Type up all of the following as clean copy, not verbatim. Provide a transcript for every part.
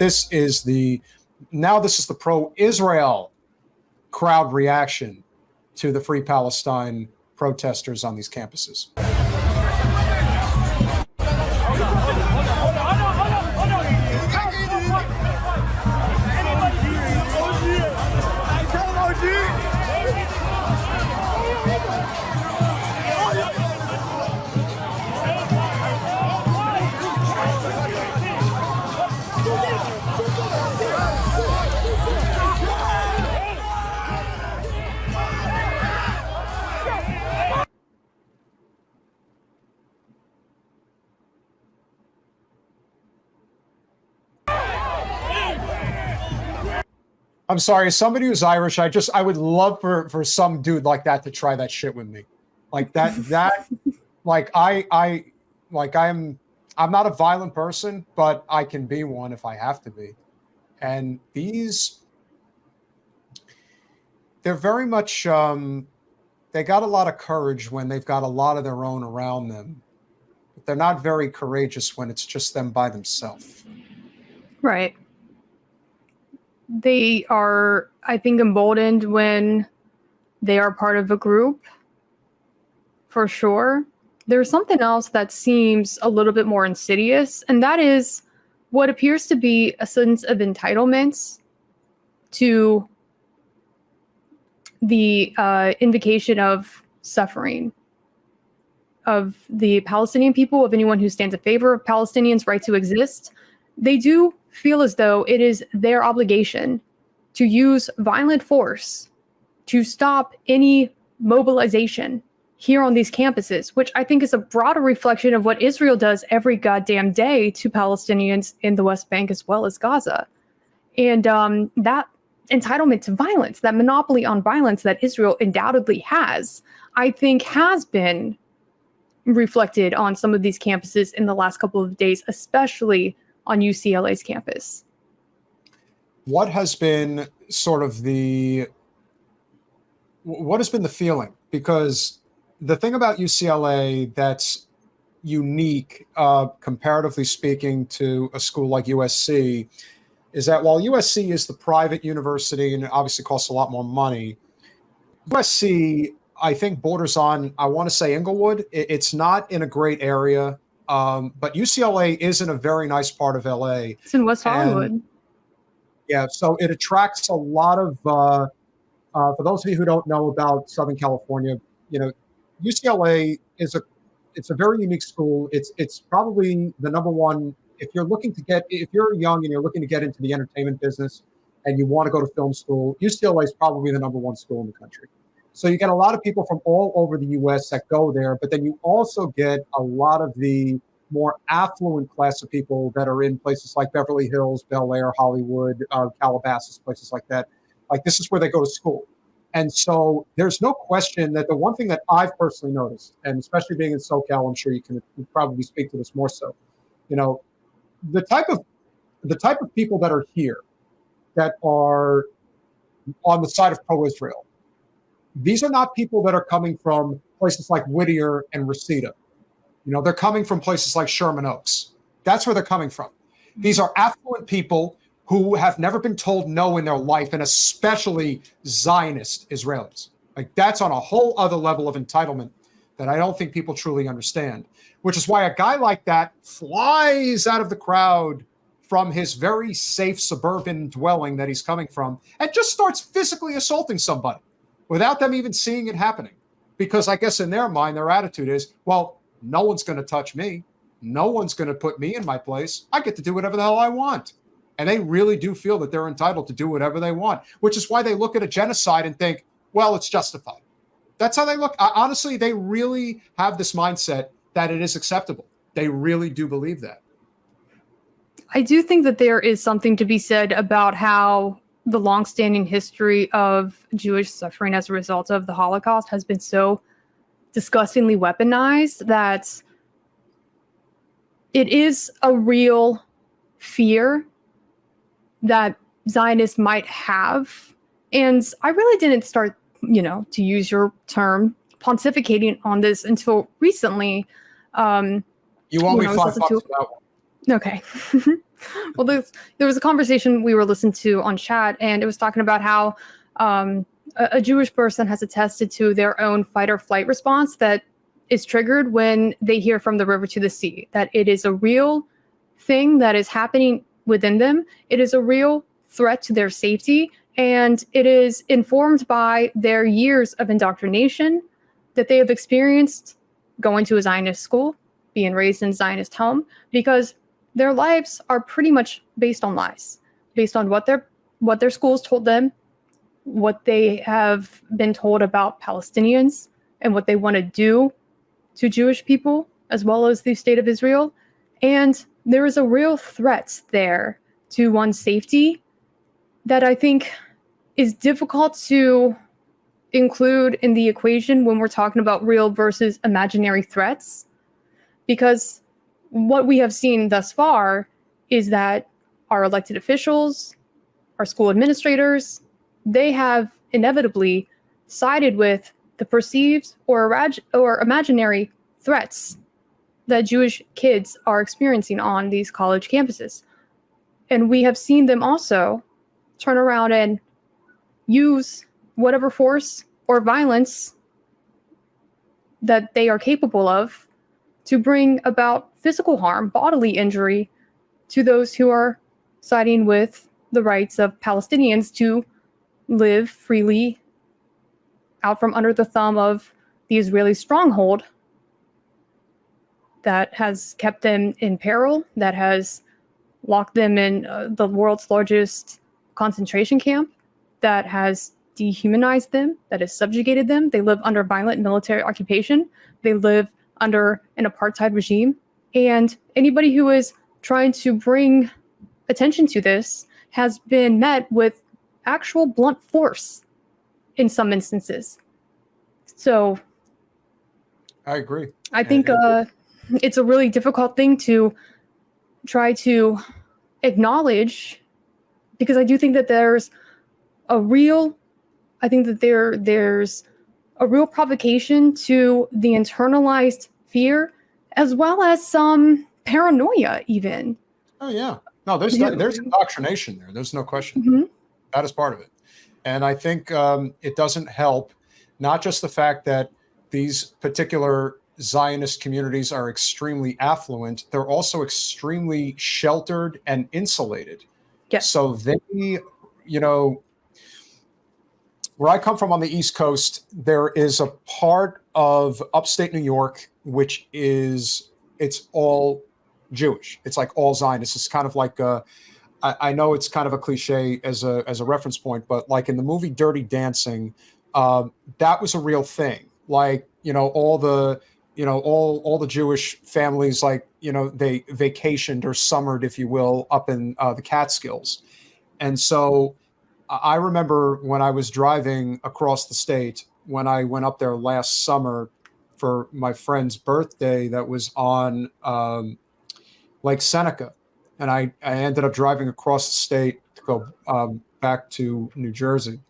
this is the pro-Israel crowd reaction to the Free Palestine protesters on these campuses. I'm sorry, as somebody who's Irish, I would love for some dude like that to try that shit with me. Like that like I'm not a violent person, but I can be one if I have to be. And they're very much they got a lot of courage when they've got a lot of their own around them. But they're not very courageous when it's just them by themselves. Right. They are, I think, emboldened when they are part of a group, for sure. There's something else that seems a little bit more insidious, and that is what appears to be a sense of entitlement to the invocation of suffering of the Palestinian people, of anyone who stands in favor of Palestinians' right to exist. They do feel as though it is their obligation to use violent force to stop any mobilization here on these campuses, which I think is a broader reflection of what Israel does every goddamn day to Palestinians in the West Bank as well as Gaza. And that entitlement to violence, that monopoly on violence that Israel undoubtedly has, I think has been reflected on some of these campuses in the last couple of days, especially on UCLA's campus. What has been sort of what has been the feeling? Because the thing about UCLA that's unique, comparatively speaking, to a school like USC, is that while USC is the private university and it obviously costs a lot more money, USC, I think, borders on, I want to say, Inglewood. It's not in a great area. But UCLA is in a very nice part of LA. It's in West Hollywood. And, yeah, so it attracts a lot of, for those of you who don't know about Southern California, UCLA it's a very unique school. It's probably the number one, if you're young and you're looking to get into the entertainment business and you want to go to film school, UCLA is probably the number one school in the country. So you get a lot of people from all over the U.S. that go there, but then you also get a lot of the more affluent class of people that are in places like Beverly Hills, Bel Air, Hollywood, Calabasas, places like that. Like, this is where they go to school. And so there's no question that the one thing that I've personally noticed, and especially being in SoCal, I'm sure you probably speak to this more so, the type of people that are here that are on the side of pro-Israel, these are not people that are coming from places like Whittier and Reseda. They're coming from places like Sherman Oaks. That's where they're coming from. These are affluent people who have never been told no in their life, and especially Zionist Israelis. Like, that's on a whole other level of entitlement that I don't think people truly understand, which is why a guy like that flies out of the crowd from his very safe suburban dwelling that he's coming from and just starts physically assaulting somebody without them even seeing it happening. Because I guess in their mind, their attitude is, well, no one's going to touch me. No one's going to put me in my place. I get to do whatever the hell I want. And they really do feel that they're entitled to do whatever they want, which is why they look at a genocide and think, well, it's justified. That's how they look. Honestly, they really have this mindset that it is acceptable. They really do believe that. I do think that there is something to be said about how the longstanding history of Jewish suffering as a result of the Holocaust has been so disgustingly weaponized that it is a real fear that Zionists might have. And I really didn't start, to use your term, pontificating on this until recently. You owe me $5 for that one. Okay. Well, there was a conversation we were listening to on chat, and it was talking about how a Jewish person has attested to their own fight or flight response that is triggered when they hear from the river to the sea, that it is a real thing that is happening within them. It is a real threat to their safety, and it is informed by their years of indoctrination that they have experienced going to a Zionist school, being raised in a Zionist home, because their lives are pretty much based on lies, based on what their schools told them, what they have been told about Palestinians and what they want to do to Jewish people, as well as the state of Israel. And there is a real threat there to one's safety that I think is difficult to include in the equation when we're talking about real versus imaginary threats. Because what we have seen thus far is that our elected officials, our school administrators, they have inevitably sided with the perceived or imaginary threats that Jewish kids are experiencing on these college campuses. And we have seen them also turn around and use whatever force or violence that they are capable of to bring about physical harm, bodily injury to those who are siding with the rights of Palestinians to live freely out from under the thumb of the Israeli stronghold that has kept them in peril, that has locked them in the world's largest concentration camp, that has dehumanized them, that has subjugated them. They live under violent military occupation. They live under an apartheid regime. And anybody who is trying to bring attention to this has been met with actual blunt force in some instances. So I agree. I think it's a really difficult thing to try to acknowledge, because I do think that there's a real provocation to the internalized fear, as well as some paranoia even. Oh yeah. No, there's indoctrination there. There's no question. Mm-hmm. That is part of it. And I think it doesn't help, not just the fact that these particular Zionist communities are extremely affluent, they're also extremely sheltered and insulated. Yes. So they, where I come from on the East Coast, there is a part of upstate New York, which it's all Jewish. It's like all Zionists. It's kind of like I know it's kind of a cliche as a reference point, but like in the movie Dirty Dancing, that was a real thing. Like, all the Jewish families, like, they vacationed or summered, if you will, up in the Catskills. And so I remember when I was driving across the state, when I went up there last summer for my friend's birthday that was on Lake Seneca. And I ended up driving across the state to go back to New Jersey.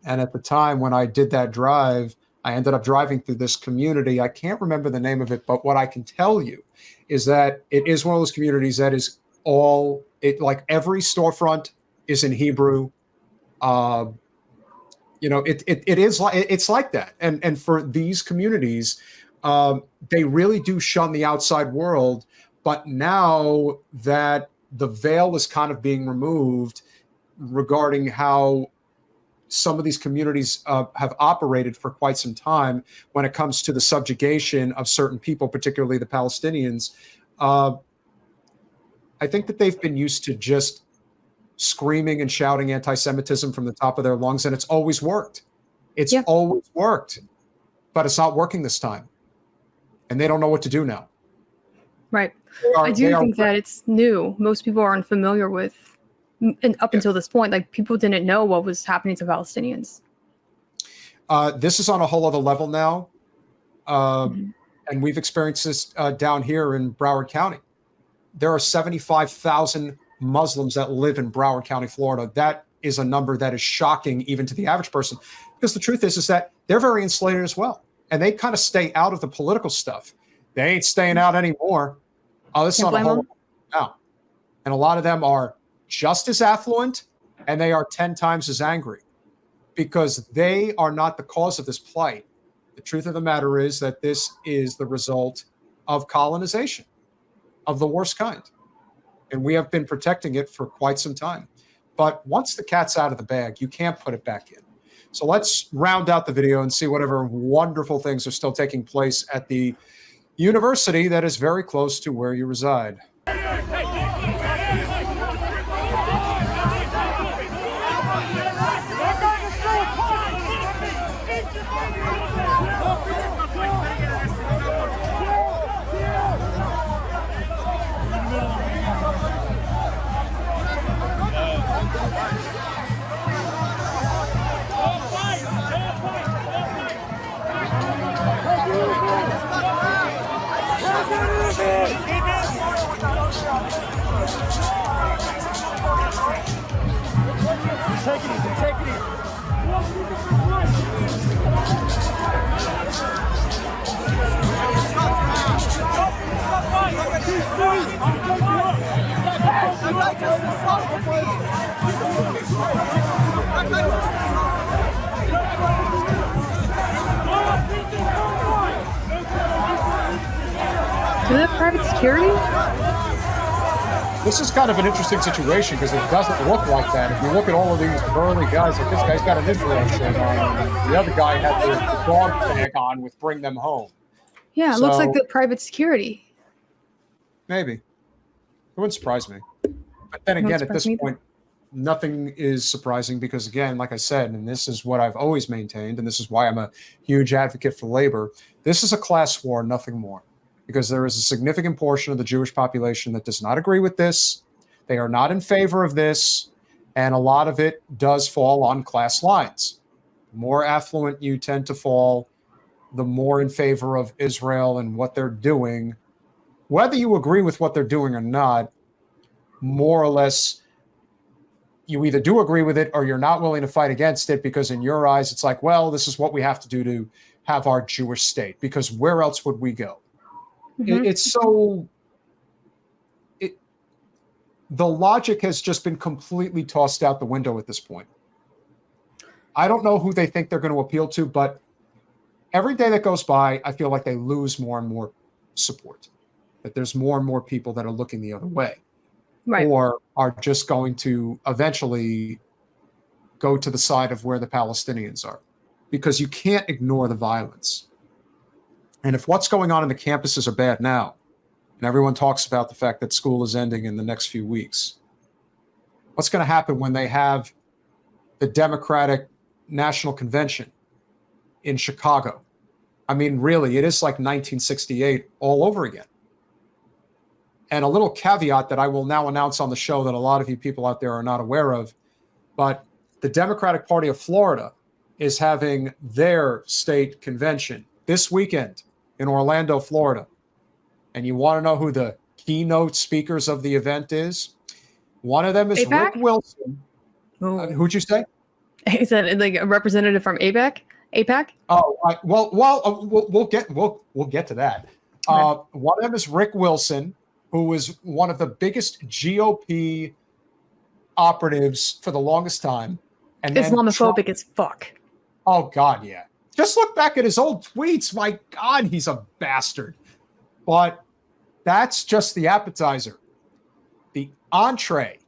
And at the time when I did that drive, I ended up driving through this community. I can't remember the name of it, but what I can tell you is that it is one of those communities that is like every storefront is in Hebrew. It's like that. And for these communities, they really do shun the outside world. But now that the veil is kind of being removed regarding how some of these communities have operated for quite some time when it comes to the subjugation of certain people, particularly the Palestinians, I think that they've been used to just screaming and shouting anti-Semitism from the top of their lungs, and it's always worked. It's always worked, but it's not working this time. And they don't know what to do now. Right. I do think that it's new. Most people are unfamiliar with, and up until this point, like people didn't know what was happening to Palestinians. This is on a whole other level now. And we've experienced this down here in Broward County. There are 75,000 Muslims that live in Broward County, Florida. That is a number that is shocking even to the average person, because the truth is that they're very insulated as well. And they kind of stay out of the political stuff. They ain't staying out anymore. Oh, this is on a whole now. And a lot of them are just as affluent, and they are 10 times as angry because they are not the cause of this plight. The truth of the matter is that this is the result of colonization of the worst kind. And we have been protecting it for quite some time. But once the cat's out of the bag, you can't put it back in. So let's round out the video and see whatever wonderful things are still taking place at the university that is very close to where you reside. Take it easy, take it easy. Do they have private security? This is kind of an interesting situation because it doesn't look like that. If you look at all of these burly guys, like this guy's got an Israel shirt on, and the other guy had the dog tag on with "Bring Them Home." Yeah, it looks like the private security. Maybe. It wouldn't surprise me. But then again, at this point, nothing is surprising because, again, like I said, and this is what I've always maintained, and this is why I'm a huge advocate for labor, this is a class war, nothing more. Because there is a significant portion of the Jewish population that does not agree with this. They are not in favor of this. And a lot of it does fall on class lines. The more affluent you tend to fall, the more in favor of Israel and what they're doing. Whether you agree with what they're doing or not, more or less, you either do agree with it or you're not willing to fight against it because in your eyes, it's like, well, this is what we have to do to have our Jewish state because where else would we go? It's so the logic has just been completely tossed out the window at this point. I don't know who they think they're going to appeal to, but every day that goes by, I feel like they lose more and more support, that there's more and more people that are looking the other way, right, or are just going to eventually go to the side of where the Palestinians are, because you can't ignore the violence. And if what's going on in the campuses are bad now, and everyone talks about the fact that school is ending in the next few weeks, what's going to happen when they have the Democratic National Convention in Chicago? I mean, really, it is like 1968 all over again. And a little caveat that I will now announce on the show that a lot of you people out there are not aware of, but the Democratic Party of Florida is having their state convention this weekend in Orlando, Florida. And you want to know who the keynote speakers of the event is? One of them is AIPAC? Rick Wilson. Who'd you say? Is that like a representative from AIPAC? AIPAC? Oh, we'll get to that. One of them is Rick Wilson, who was one of the biggest GOP operatives for the longest time. And Islamophobic as fuck. Oh, God, yeah. Just look back at his old tweets. My God, he's a bastard. But that's just the appetizer. The entree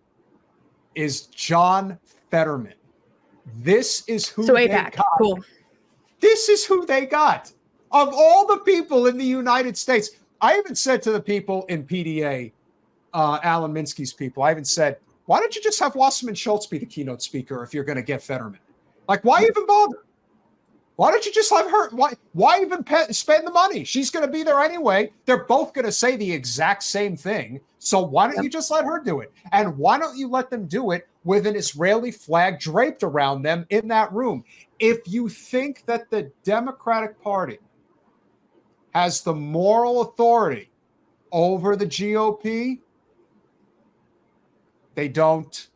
is John Fetterman. This is who they AIPAC. got. Cool. This is who they got. Of all the people in the United States, I even said to the people in PDA, Alan Minsky's people, I even said, why don't you just have Wasserman Schultz be the keynote speaker if you're going to get Fetterman? Like, why even bother? Why don't you just have her? Why even spend the money? She's going to be there anyway. They're both going to say the exact same thing. So why don't you just let her do it? And why don't you let them do it with an Israeli flag draped around them in that room? If you think that the Democratic Party has the moral authority over the GOP, they don't.